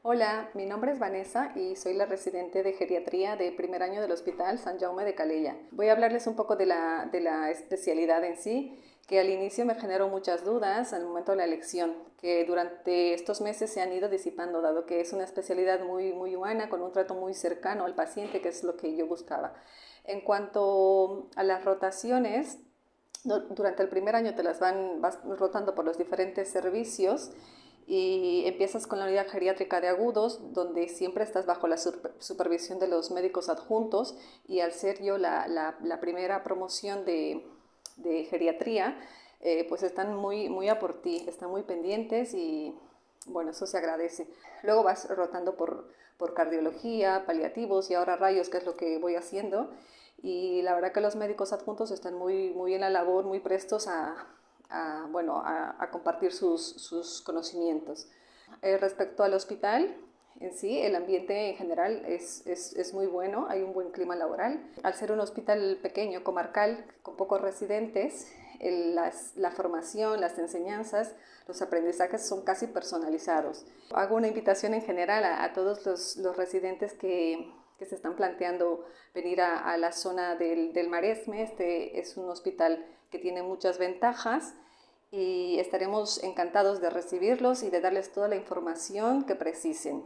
Hola, mi nombre es Vanessa y soy la residente de geriatría de primer año del Hospital Sant Jaume de Calella. Voy a hablarles un poco de la especialidad en sí, que al inicio me generó muchas dudas al momento de la elección, que durante estos meses se han ido disipando, dado que es una especialidad muy humana, con un trato muy cercano al paciente, que es lo que yo buscaba. En cuanto a las rotaciones, durante el primer año vas rotando por los diferentes servicios y empiezas con la unidad geriátrica de agudos, donde siempre estás bajo la supervisión de los médicos adjuntos, y al ser yo la primera promoción de geriatría, pues están muy a por ti, están muy pendientes y bueno, eso se agradece. Luego vas rotando por cardiología, paliativos y ahora rayos, que es lo que voy haciendo. Y la verdad que los médicos adjuntos están muy en la labor, muy prestos a compartir sus conocimientos. Respecto al hospital en sí, el ambiente en general es muy bueno, hay un buen clima laboral. Al ser un hospital pequeño, comarcal, con pocos residentes, la formación, las enseñanzas, los aprendizajes son casi personalizados. Hago una invitación en general a todos los residentes que se están planteando venir a la zona del Maresme. Este es un hospital que tiene muchas ventajas y estaremos encantados de recibirlos y de darles toda la información que precisen.